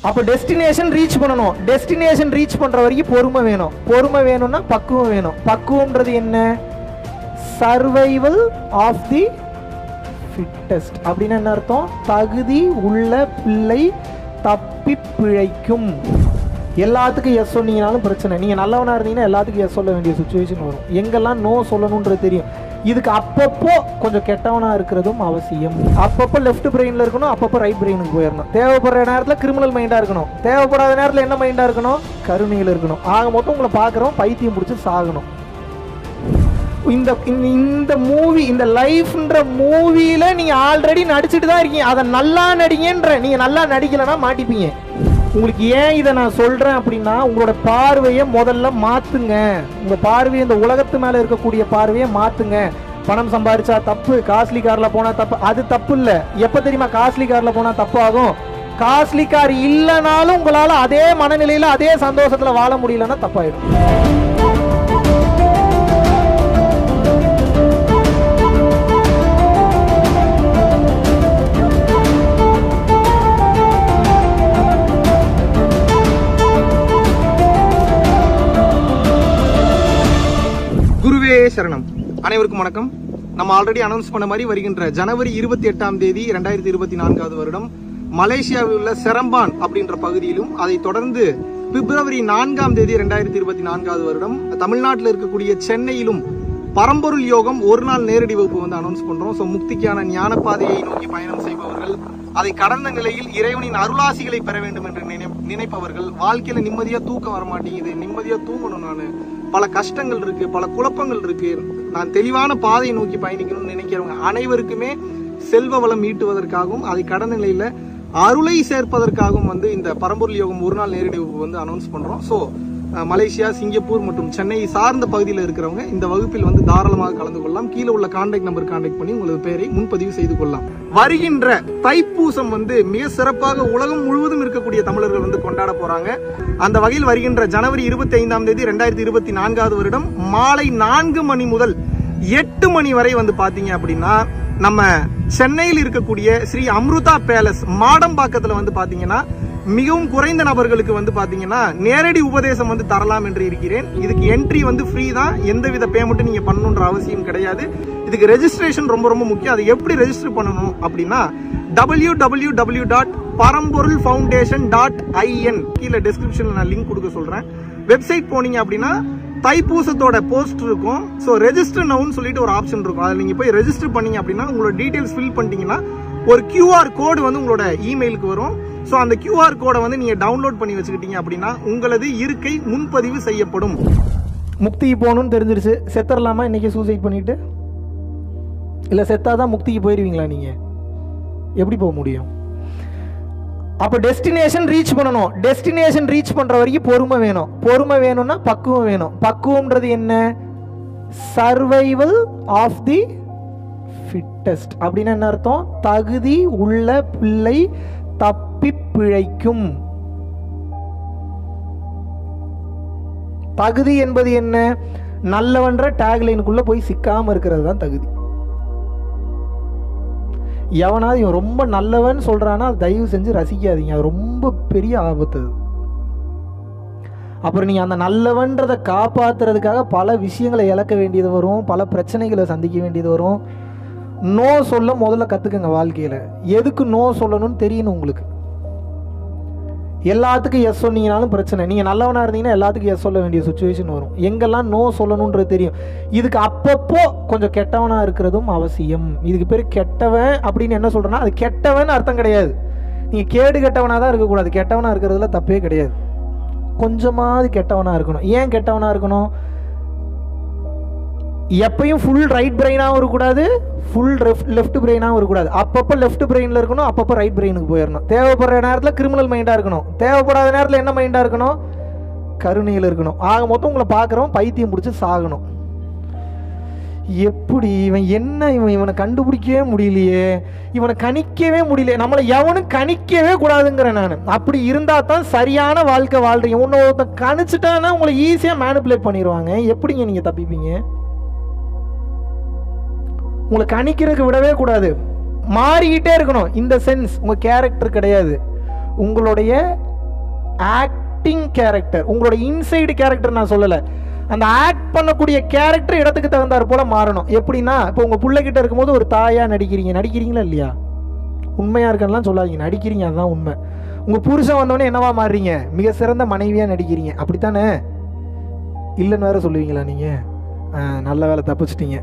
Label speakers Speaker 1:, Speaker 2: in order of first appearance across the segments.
Speaker 1: அப்போ destination reach பண்ணணும். Destination reach பண்ணுற வரைக்கும் பொறுமை வேணும். பொறுமை வேணும்னா பக்குவம் வேணும். பக்குவம்ன்றது என்ன? சர்வைவல் ஆஃப் தி ஃபிட்டஸ்ட் அப்படின்னு என்ன அர்த்தம்? தகுதி உள்ள பிள்ளை தப்பி பிழைக்கும். எல்லாத்துக்கும் எஸ் சொன்னீங்கனாலும் பிரச்சனை. நீங்கள் நல்லவனாக இருந்தீங்கன்னா எல்லாத்துக்கும் எஸ் சொல்ல வேண்டிய சுச்சுவேஷன் வரும். எங்கெல்லாம் நோ சொல்லணுன்றது தெரியும். இதுக்கு அப்பப்போ கொஞ்சம் கெட்டவனாக இருக்கிறதும் அவசியம். அப்பப்போ லெஃப்ட் பிரெயினில் இருக்கணும், அப்பப்போ ரைட் பிரெயினுக்கு போயிடணும். தேவைப்படுற நேரத்தில் கிரிமினல் மைண்டாக இருக்கணும், தேவைப்படாத நேரத்தில் என்ன மைண்டாக இருக்கணும்? கருணையில் இருக்கணும். ஆக மொத்தம் உங்களை பார்க்குறோம் பைத்தியம் பிடிச்சி சாகணும். இந்த மூவி, இந்த லைஃப்ன்ற மூவியில் நீங்கள் ஆல்ரெடி நடிச்சுட்டு தான் இருக்கீங்க. அதை நல்லா நடிங்கன்ற. நீங்கள் நல்லா நடிக்கலைன்னா மாட்டிப்பீங்க. உங்களுக்கு ஏன் இதை நான் சொல்கிறேன் அப்படின்னா, உங்களோட பார்வையை முதல்ல மாற்றுங்க. உங்கள் பார்வையை, இந்த உலகத்து மேலே இருக்கக்கூடிய பார்வையை மாற்றுங்க. பணம் சம்பாதிச்சா தப்பு, காஸ்ட்லி காரில் போனால் தப்பு. அது தப்பு இல்லை. எப்போ தெரியுமா காஸ்ட்லி காரில் போனால் தப்பு ஆகும்? காஸ்ட்லி கார் இல்லைனாலும் உங்களால் அதே மனநிலையில் அதே சந்தோஷத்தில் வாழ முடியலன்னா தப்பாயிடும்.
Speaker 2: குருவே சரணம். அனைவருக்கும் வணக்கம். நம்ம ஆல்ரெடி அனௌன்ஸ் பண்ண மாதிரி வருகின்ற ஜனவரி 28ஆம் தேதி 2024 வருடம் மலேசியாவில் உள்ள செரம்பான் அப்படின்ற பகுதியிலும், அதை தொடர்ந்து பிப்ரவரி 4ஆம் தேதி 2024 வருடம் தமிழ்நாட்டில் இருக்கக்கூடிய சென்னையிலும் பரம்பொருள் யோகம் ஒரு நாள் நேரடி வகுப்பு வந்து அனௌன்ஸ் பண்றோம். ஸோ முக்திக்கான ஞான பாதையை நோக்கி பயணம் செய்பவர்கள், அதை கடந்த நிலையில் இறைவனின் அருளாசிகளை பெற வேண்டும் என்று நினைப்பவர்கள், வாழ்க்கையில நிம்மதியா தூக்கம் வர மாட்டேங்குது, நிம்மதியா தூங்கணும், நான் பல கஷ்டங்கள் இருக்கு, பல குழப்பங்கள் இருக்கு, நான் தெளிவான பாதையை நோக்கி பயணிக்கணும்னு நினைக்கிறவங்க அனைவருக்குமே செல்வ வளம் ஈட்டுவதற்காகவும் அதை கடந்த நிலையில அருளை சேர்ப்பதற்காகவும் வந்து இந்த பரம்பொருள் யோகம் ஒரு நாள் நேரடி வகுப்பு வந்து அனௌன்ஸ் பண்றோம். ஸோ மலேசியா, சிங்கப்பூர் மற்றும் சென்னை சார்ந்த பகுதியில் இருக்கிறவங்க இந்த வகுப்பில் வந்து தாராளமாக கலந்து கொள்ளலாம். கீழே உள்ள கான்டாக்ட் நம்பர் கான்டாக்ட் பண்ணி உங்களது பெயரை முன்பதிவு செய்து கொள்ளலாம். வருகின்ற தைப்பூசம் வந்து மிக சிறப்பாக உலகம் முழுவதும் இருக்கக்கூடிய தமிழர்கள் வந்து கொண்டாட போறாங்க. அந்த வகையில் வருகின்ற ஜனவரி 25ஆம் தேதி 2024 வருடம் மாலை 4 மணி முதல் 8 மணி வரை வந்து பாத்தீங்க அப்படின்னா நம்ம சென்னையில் இருக்கக்கூடிய ஸ்ரீ அம்ருதா பேலஸ் மாடம்பாக்கத்துல வந்து பாத்தீங்கன்னா மிகவும் குறைந்த நபர்களுக்கு வந்து பாத்தீங்கன்னா நேரடி உபதேசம் வந்து தரலாம் என்று இருக்கிறேன். இதுக்கு என்ட்ரி வந்து ஃப்ரீ தான், எந்தவித பேமெண்ட்டும் நீங்க பண்ணணுன்ற அவசியம் கிடையாது. இதுக்கு ரெஜிஸ்ட்ரேஷன் ரொம்ப ரொம்ப முக்கியம். அதை எப்படி ரெஜிஸ்டர் பண்ணணும் அப்படின்னா www.paramporulfoundation.in கீழே டிஸ்கிரிப்ஷன்ல நான் லிங்க் கொடுக்க சொல்றேன். வெப்சைட் போனீங்க அப்படின்னா தைப்பூசத்தோட போஸ்ட் இருக்கும். ஸோ ரெஜிஸ்டர் நவுன்னு சொல்லிட்டு ஒரு ஆப்ஷன் இருக்கும். அதில் நீங்க போய் ரெஜிஸ்டர் பண்ணீங்க அப்படின்னா உங்களோட டீடைல்ஸ் ஃபில் பண்ணிட்டீங்கன்னா ஒரு QR கோடு வந்து உங்களோட இமெயிலுக்கு வரும். ஸோ அந்த QR கோடை வந்து நீங்க டவுன்லோட் பண்ணி வச்சுக்கிட்டீங்க அப்படின்னா உங்களது இருக்கை முன்பதிவு செய்யப்படும்.
Speaker 1: முக்திக்கு போகணும்னு தெரிஞ்சிருச்சு, செத்தரலாமா இன்னைக்கு சூசைட் பண்ணிட்டு? இல்லை செத்தாதான் முக்திக்கு போயிடுவீங்களா? நீங்கள் எப்படி போக முடியும்? அப்போ டெஸ்டினேஷன் ரீச் பண்ணணும். டெஸ்டினேஷன் ரீச் பண்ணுற வரைக்கும் பொறுமை வேணும். பொறுமை வேணும்னா பக்குவம் வேணும். பக்குவம்ன்றது என்ன? சர்வைவல் ஆஃப் தி ஃபிட்டஸ்ட் அப்படின்னு என்ன அர்த்தம்? தகுதி உள்ள பிள்ளை தப்பி பிழைக்கும். தகுதி என்பது என்ன? நல்லவன்ற டேக்லைனுக்குள்ள போய் சிக்காம இருக்கிறது தான் தகுதி. எவனாவது இவன் ரொம்ப நல்லவன் சொல்றானா தயவு செஞ்சு ரசிக்காதீங்க, அது ரொம்ப பெரிய ஆபத்து. அப்புறம் நீங்க அந்த நல்லவன்றதை காப்பாத்துறதுக்காக பல விஷயங்களை இழக்க வேண்டியது வரும், பல பிரச்சனைகளை சந்திக்க வேண்டியது வரும். நோ சொல்ல முதல்ல கத்துக்கங்க. வாழ்க்கையில எதுக்கு நோ சொல்லணும்னு தெரியணும் உங்களுக்கு. எல்லாத்துக்கும் எஸ் சொன்னீங்கனாலும் பிரச்சனை. நீங்கள் நல்லவனாக இருந்தீங்கன்னா எல்லாத்துக்கும் எஸ் சொல்ல வேண்டிய சுச்சுவேஷன் வரும். எங்கெல்லாம் நோ சொல்லணுன்றது தெரியும். இதுக்கு அப்பப்போ கொஞ்சம் கெட்டவனாக இருக்கிறதும் அவசியம். இதுக்கு பேர் கெட்டவன் அப்படின்னு என்ன சொல்கிறேன்னா, அது கெட்டவன் அர்த்தம் கிடையாது. நீங்கள் கேடு கெட்டவனாக தான் இருக்கக்கூடாது. கெட்டவனாக இருக்கிறதுல தப்பே கிடையாது. கொஞ்சமாவது கெட்டவனாக இருக்கணும். ஏன் கெட்டவனாக இருக்கணும்? எப்பயும் ஃபுல் ரைட் பிரெயினாகவும் இருக்கக்கூடாது, ஃபுல் லெஃப்ட் பிரெயினாகவும் இருக்கக்கூடாது. அப்பப்போ லெஃப்ட் பிரெயினில் இருக்கணும், அப்பப்போ ரைட் பிரெயினுக்கு போயிடணும். தேவைப்படுற நேரத்தில் கிரிமினல் மைண்டாக இருக்கணும், தேவைப்படாத நேரத்தில் என்ன மைண்டாக இருக்கணும்? கருணையில் இருக்கணும். ஆக மொத்தம் உங்களை பார்க்குறோம் பைத்தியம் பிடிச்சி சாகணும். எப்படி இவன் என்ன, இவனை கண்டுபிடிக்கவே முடியலையே, இவனை கணிக்கவே முடியல, நம்மளை எவனும் கணிக்கவே கூடாதுங்கிறேன் நான். அப்படி இருந்தால் தான் சரியான வாழ்க்கை வாழ்றீங்க. ஒன்று ஒருத்தன் கணிச்சிட்டான்னா உங்களை ஈஸியாக மேனிப்புலேட் பண்ணிடுவாங்க. எப்படிங்க நீங்கள் தப்பிப்பீங்க? உங்களை கணிக்கிறதுக்கு விடவே கூடாது. மாறிக்கிட்டே இருக்கணும். இந்த சென்ஸ் உங்கள் கேரக்டர் கிடையாது, உங்களுடைய ஆக்டிங் கேரக்டர், உங்களோட இன்சைடு கேரக்டர் நான் சொல்லலை, அந்த ஆக்ட் பண்ணக்கூடிய கேரக்டர் இடத்துக்கு தகுந்தாற் போல மாறணும். எப்படின்னா, இப்போ உங்கள் பிள்ளைகிட்ட இருக்கும்போது ஒரு தாயாக நடிக்கிறீங்களா இல்லையா? உண்மையாக இருக்கலாம் சொல்லாதீங்க, நடிக்கிறீங்க, அதுதான் உண்மை. உங்கள் புருஷன் வந்தோடனே என்னவா மாறுறீங்க? மிக சிறந்த மனைவியாக நடிக்கிறீங்க, அப்படித்தானே? இல்லைன்னு வேற சொல்லுவீங்களா நீங்கள்? நல்ல வேலை, தப்பிச்சிட்டீங்க.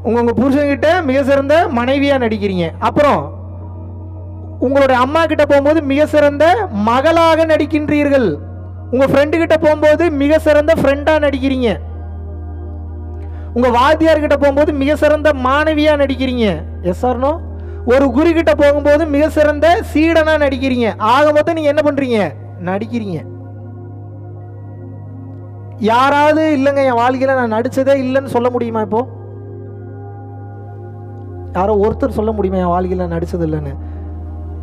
Speaker 1: உங்கள் புருஷன்கிட்ட மிக சிறந்த மனைவியாக நடிக்கிறீங்க. அப்புறம் உங்களுடைய அம்மா கிட்ட போகும்போது மிக சிறந்த மகளாக நடிக்கின்றீர்கள். உங்கள் ஃப்ரெண்டு கிட்ட போகும்போது மிக சிறந்த ஃப்ரெண்டாக நடிக்கிறீங்க. உங்கள் வாத்தியார்கிட்ட போகும்போது மிக சிறந்த மாணவியாக நடிக்கிறீங்க. S R no? ஒரு குரு கிட்ட போகும்போது மிக சிறந்த சீடனா நடிக்கிறீங்க. ஆக மொத்தம் நீங்க என்ன பண்றீங்க? நடிக்கிறீங்க. யாராவது இல்லைங்க என் வாழ்க்கையில நான் நடிச்சதே இல்லைன்னு சொல்ல முடியுமா? இப்போ யாரோ ஒருத்தர் சொல்ல முடியுமா என் வாழ்க்கையில நடிச்சது இல்லைன்னு?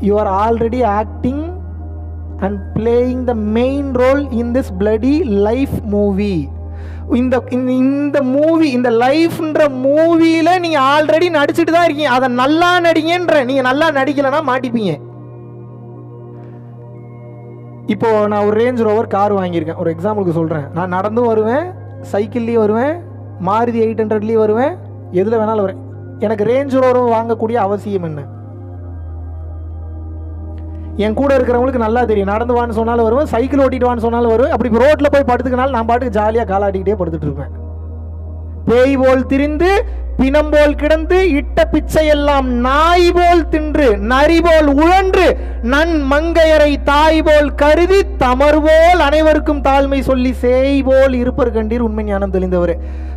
Speaker 1: You are already acting and playing the main role in this bloody life movie. இந்த மூவி, இந்த லைஃப்ன்ற மூவியில நீங்க ஆல்ரெடி நடிச்சுட்டு தான் இருக்கீங்க. அதை நல்லா நடிங்கன்ற. நீங்க நல்லா நடிக்கலன்னா மாட்டிப்பீங்க. இப்போ நான் ஒரு ரேஞ்ச் ரோவர் கார் வாங்கியிருக்கேன், ஒரு எக்ஸாம்பிளுக்கு சொல்றேன். நான் நடந்தும் வருவேன், சைக்கிள்லயும் வருவேன், மாருதி 800லயும் வருவேன், எதுல வேணாலும் வருவேன். எனக்கு ரேஞ்ச் ரோவர் வாங்கக்கூடிய அவசியம் என்ன? என் கூட இருக்கிறவங்களுக்கு நல்லா தெரியும். நடந்து வான்னு சொன்னாலும் வருவேன், சைக்கிள் ஓட்டிட்டு வான்னு சொன்னாலும் வருவேன். அப்படி ரோட்ல போய் படுத்துக்கனாலும் நான் பாட்டுக்கு ஜாலியாக காலாட்டிக்கிட்டே படுத்துட்டு இருப்பேன். பேய் போல் திரிந்து பிணம் போல் கிடந்து இட்ட பிச்சை எல்லாம் நாய் போல் தின்று நரி போல் உழன்று நன் மங்கையரை தாய் போல் கருதி தமர் போல் அனைவருக்கும் தாழ்மை சொல்லி சேய் போல் இருப்பர் கண்டீர் உண்மை ஞானம் தெளிந்தவர்.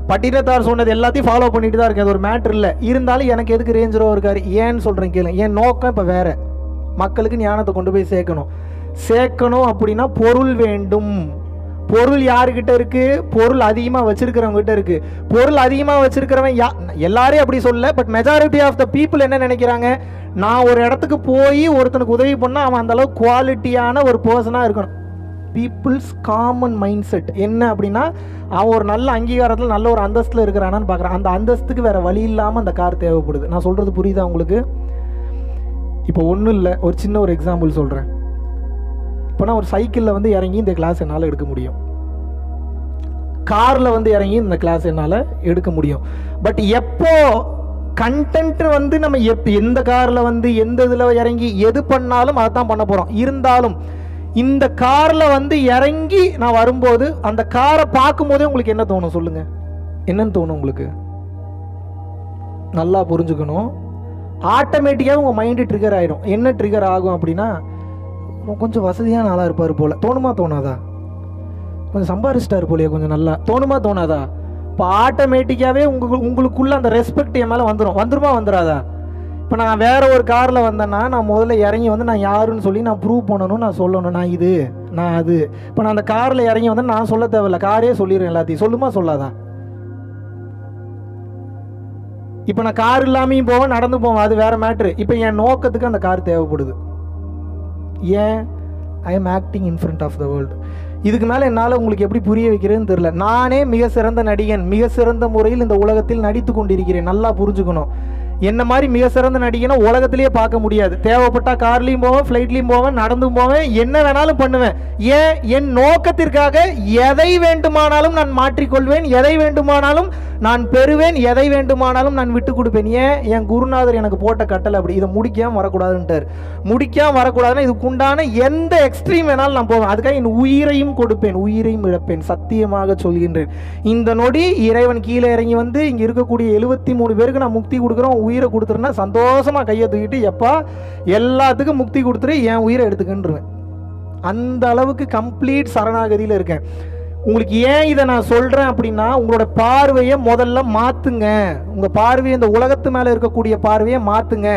Speaker 1: பட்டினத்தார் சொன்னது எல்லாத்தையும் ஃபாலோ பண்ணிட்டு தான் இருக்கேன். அது ஒரு மேட்ரு இல்லை. இருந்தாலும் எனக்கு எதுக்கு ரேஞ்ச் ரோவர் இருக்காரு ஏன்னு சொல்றேன் கேளு. என் நோக்கம் இப்போ வேற. மக்களுக்கு ஞானத்தை கொண்டு போய் சேர்க்கணும் அப்படின்னா பொருள் வேண்டும். பொருள் யாருக்கிட்ட இருக்கு? பொருள் அதிகமாக வச்சிருக்கிறவங்க கிட்ட இருக்கு. பொருள் அதிகமாக வச்சிருக்கிறவன் எல்லாரையும் அப்படி சொல்ல, but majority of the people என்ன நினைக்கிறாங்க? நான் ஒரு இடத்துக்கு போய் ஒருத்தனுக்கு உதவி பண்ணா அவன் அந்த அளவுக்கு குவாலிட்டியான ஒரு பர்சனாக இருக்கணும். பீப்புள்ஸ் காமன் மைண்ட் செட் என்ன அப்படின்னா, அவன் ஒரு நல்ல அங்கீகாரத்தில் நல்ல ஒரு அந்தஸ்தில் இருக்கிறானான்னு பார்க்குறான். அந்த அந்தஸ்துக்கு வேற வழி இல்லாமல் அந்த கார் தேவைப்படுது. நான் சொல்றது புரியுதா உங்களுக்கு? இப்போ ஒன்றும் இல்லை, ஒரு சின்ன ஒரு எக்ஸாம்பிள் சொல்கிறேன். இப்போ நான் ஒரு சைக்கிளில் வந்து இறங்கி இந்த கிளாஸ் என்னால் எடுக்க முடியும், காரில் வந்து இறங்கி இந்த கிளாஸ் என்னால் எடுக்க முடியும். பட் எப்போ கண்டென்ட் வந்து நம்ம எந்த காரில் வந்து எந்த இதில் இறங்கி எது பண்ணாலும் அதை தான் பண்ண போகிறோம். இருந்தாலும் இந்த காரில் வந்து இறங்கி நான் வரும்போது அந்த காரை பார்க்கும் போதே உங்களுக்கு என்ன தோணும்? சொல்லுங்க, என்னன்னு தோணும் உங்களுக்கு? நல்லா புரிஞ்சுக்கணும். ஆட்டோமேட்டிக்காக உங்கள் மைண்டு ட்ரிகர் ஆகிடும். என்ன ட்ரிகர் ஆகும் அப்படின்னா, கொஞ்சம் வசதியான ஆளாக இருப்பார் போல் தோணுமா தோணாதா? கொஞ்சம் சம்பாரிச்சிட்டாரு போலையே கொஞ்சம் நல்லா தோணுமா தோணாதா? இப்போ ஆட்டோமேட்டிக்காகவே உங்களுக்குள்ள அந்த ரெஸ்பெக்ட் என் மேலே வந்துருமா வந்துடாதா? இப்போ நான் வேற ஒரு காரில் வந்தேன்னா நான் முதல்ல இறங்கி வந்து நான் யாருன்னு சொல்லி நான் ப்ரூவ் பண்ணணும், நான் சொல்லணும் நான் இது நான் அது. இப்போ நான் அந்த காரில் இறங்கி வந்து நான் சொல்ல தேவையில்ல, காரே சொல்லிடுறேன் எல்லாத்தையும். சொல்லுமா சொல்லாதா? இப்போ நான் கார் இல்லாமையும் போவேன், நடந்து போவேன், அது வேற மேட்ரு. இப்போ என் நோக்கத்துக்கு அந்த கார் தேவைப்படுது. ஏன்? I am acting in front of the world. இதுக்கு மேலே என்னால் உங்களுக்கு எப்படி புரிய வைக்கிறேன்னு தெரியல. நானே மிக சிறந்த நடிகன், மிக சிறந்த முறையில் இந்த உலகத்தில் நடித்து கொண்டிருக்கிறேன். நல்லா புரிஞ்சுக்கணும். என்ன மாதிரி மிக சிறந்த நடிகனை உலகத்திலேயே பார்க்க முடியாது. தேவைப்பட்டா கார்லையும் போவேன், ஃப்ளைட்லையும் போவேன், நடந்தும் போவேன், என்ன வேணாலும் பண்ணுவேன். ஏன்? என் நோக்கத்திற்காக எதை வேண்டுமானாலும் நான் மாற்றிக்கொள்வேன், எதை வேண்டுமானாலும் நான் பெறுவேன், எதை வேண்டுமானாலும் நான் விட்டு கொடுப்பேன். ஏன்? என் குருநாதர் எனக்கு போட்ட கட்டளை அப்படி. இதை முடிக்காம வரக்கூடாதுன்ட்டார். முடிக்காம வரக்கூடாதுன்னா இதுக்குண்டான எந்த எக்ஸ்ட்ரீம் வேணாலும் நான் போவேன். அதுக்காக என் உயிரையும் கொடுப்பேன், உயிரையும் இழப்பேன், சத்தியமாக சொல்கின்றேன். இந்த நொடி இறைவன் கீழே இறங்கி வந்து இங்க இருக்கக்கூடிய 73 பேருக்கு நான் முக்தி கொடுக்குறோம், உயிரை கொடுத்துருன்னா சந்தோஷமா கையை தூக்கிட்டு எப்பா எல்லாத்துக்கும் முக்தி கொடுத்துரு, என் உயிரை எடுத்துக்கின்றுவேன். அந்த அளவுக்கு கம்ப்ளீட் சரணாகதியில் இருக்கேன். உங்களுக்கு ஏன் இதை நான் சொல்றேன் அப்படின்னா, உங்களோட பார்வையை முதல்ல மாத்துங்க. உங்க பார்வையை, இந்த உலகத்து மேல இருக்கக்கூடிய பார்வையை மாத்துங்க.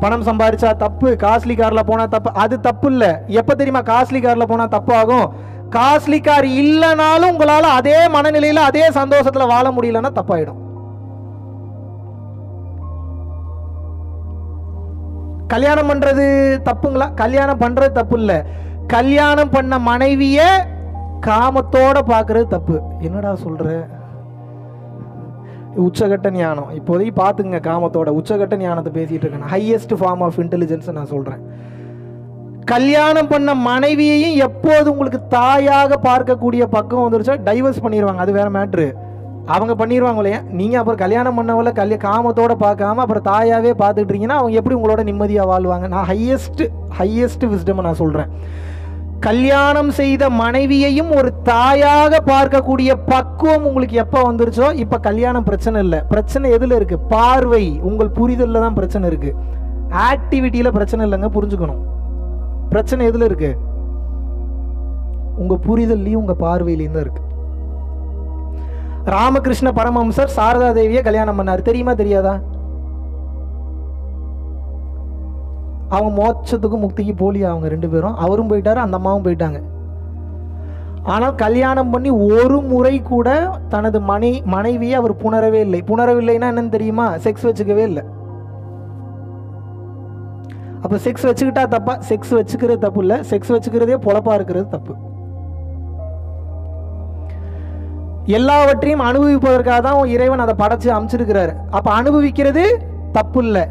Speaker 1: பணம் சம்பாதிச்சா தப்பு, காஸ்ட்லி கார்ல போனா தப்பு, அது தப்பு இல்லை. எப்ப தெரியுமா காஸ்ட்லி கார்ல போனா தப்பு ஆகும்? காஸ்ட்லி கார் இல்லைனாலும் உங்களால அதே மனநிலையில அதே சந்தோஷத்துல வாழ முடியலன்னா தப்பாயிடும். கல்யாணம் பண்றது தப்புங்களா? கல்யாணம் பண்றது தப்பு இல்ல. கல்யாணம் பண்ண மனைவிய காமத்தோட பாக்குறது தப்பு. என்னடா சொல்ற? உச்சகட்ட ஞானம் இப்போதைக்கு பாத்துங்க. காமத்தோட உச்சகட்ட ஞானத்தை பேசிட்டு இருக்கேன். ஹையஸ்ட் ஃபார்ம் ஆஃப் இன்டெலிஜென்ஸ் நான் சொல்றேன். கல்யாணம் பண்ண மனைவியையும் எப்போது உங்களுக்கு தாயாக பார்க்கக்கூடிய பக்கம் வந்துருச்சோ டைவர்ஸ் பண்ணிடுவாங்க. அது வேற மேட்ரு. அவங்க பண்ணிடுவாங்க இல்லையா? நீங்கள் அப்புறம் கல்யாணம் பண்ணவள காமத்தோடு பார்க்காம அப்புறம் தாயாகவே பார்த்துக்கிட்டீங்கன்னா அவங்க எப்படி உங்களோட நிம்மதியாக வாழ்வாங்க? நான் ஹையஸ்ட் விஸ்டம் நான் சொல்கிறேன். கல்யாணம் செய்த மனைவியையும் ஒரு தாயாக பார்க்கக்கூடிய பக்குவம் உங்களுக்கு எப்போ வந்துருச்சோ இப்போ கல்யாணம் பிரச்சனை இல்லை. பிரச்சனை எதில் இருக்குது? பார்வை, உங்கள் புரிதலில் தான் பிரச்சனை இருக்குது. ஆக்டிவிட்டியில் பிரச்சனை இல்லைங்க, புரிஞ்சுக்கணும். பிரச்சனை எதில் இருக்குது? உங்கள் புரிதல்லையும் உங்கள் பார்வையிலையும் தான் இருக்குது. ராமகிருஷ்ண பரமஹம்சர் சாரதா தேவியை கல்யாணம் பண்ணார், தெரியுமா தெரியாதா? அவங்க மோட்சத்துக்கும் முக்திக்கு போலியா அவங்க 2 பேரும். அவரும் போயிட்டாரு, அந்த அம்மாவும் போயிட்டாங்க. ஆனால் கல்யாணம் பண்ணி ஒரு முறை கூட தனது மனைவியை அவர் புணரவே இல்லை. புணரவில்லைன்னா என்னன்னு தெரியுமா? செக்ஸ் வச்சுக்கவே இல்லை. அப்போ செக்ஸ் வச்சுக்கிட்டா தப்பா? செக்ஸ் வச்சுக்கிறது தப்பு இல்லை, செக்ஸ் வச்சுக்கிறதே பொழப்பா இருக்கிறது தப்பு. எல்லாவற்றையும் அனுபவிப்பதற்காக தான் இறைவன் அதை படைச்சு அமைச்சிருக்கிறாரு. அப்ப அனுபவிக்கிறது தப்பு இல்லை.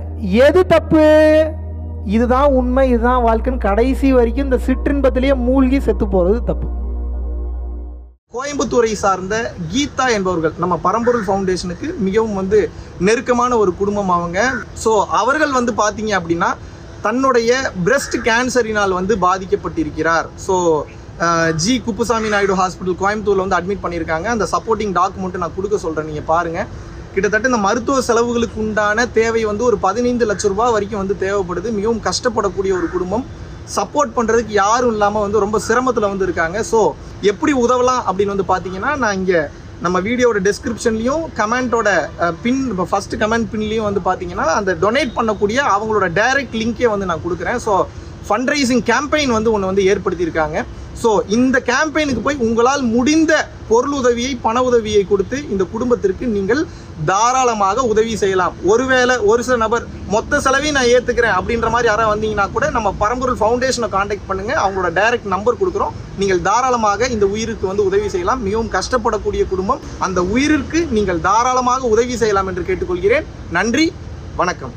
Speaker 1: எது தப்பு? இதுதான் உண்மை, இதுதான் வாழ்க்கைன்னு கடைசி வரைக்கும் இந்த சிற்றின்பத்திலேயே மூழ்கி செத்து போறது தப்பு.
Speaker 2: கோயம்புத்தூரை சார்ந்த கீதா என்பவர்கள் நம்ம பரம்பொருள் ஃபவுண்டேஷனுக்கு மிகவும் நெருக்கமான ஒரு குடும்பம் அவங்க. ஸோ அவர்கள் பார்த்தீங்க அப்படின்னா தன்னுடைய பிரஸ்ட் கேன்சரினால் பாதிக்கப்பட்டிருக்கிறார். So G Kuppusamy Naidu hospital கோயம்புத்தூரில் அட்மிட் பண்ணியிருக்காங்க. அந்த சப்போர்ட்டிங் டாக்குமெண்ட் நான் கொடுக்க சொல்கிறேன், நீங்கள் பாருங்கள். கிட்டத்தட்ட இந்த மருத்துவ செலவுகளுக்கு உண்டான தேவை ஒரு 15 லட்சம் ரூபாய் வரைக்கும் தேவைப்படுது. மிகவும் கஷ்டப்படக்கூடிய ஒரு குடும்பம். சப்போர்ட் பண்ணுறதுக்கு யாரும் இல்லாமல் ரொம்ப சிரமத்தில் இருக்காங்க. ஸோ எப்படி உதவலாம் அப்படின்னு பார்த்தீங்கன்னா, நான் இங்கே நம்ம வீடியோட டெஸ்கிரிப்ஷன்லையும் கமெண்ட்டோட பின் ஃபஸ்ட்டு கமெண்ட் பின்லையும் பார்த்தீங்கன்னா அந்த டொனேட் பண்ணக்கூடிய அவங்களோட டைரக்ட் லிங்கே நான் கொடுக்குறேன். ஸோ ஃபண்ட்ரைசிங் கேம்பெயின் ஒன்று ஏற்படுத்தியிருக்காங்க. ஸோ இந்த கேம்பெயினுக்கு போய் உங்களால் முடிந்த பொருள் உதவியை, பண உதவியை கொடுத்து இந்த குடும்பத்திற்கு நீங்கள் தாராளமாக உதவி செய்யலாம். ஒருவேளை ஒரு சில நபர் மொத்த செலவையும் நான் ஏற்றுக்கிறேன் அப்படின்ற மாதிரி யாராவது வந்தீங்கன்னா கூட நம்ம பரம்பொருள் ஃபவுண்டேஷனை காண்டாக்ட் பண்ணுங்க. அவங்களோட டைரக்ட் நம்பர் கொடுக்குறோம். நீங்கள் தாராளமாக இந்த உயிருக்கு உதவி செய்யலாம். மிகவும் கஷ்டப்படக்கூடிய குடும்பம். அந்த உயிருக்கு நீங்கள் தாராளமாக உதவி செய்யலாம் என்று கேட்டுக்கொள்கிறேன். நன்றி, வணக்கம்.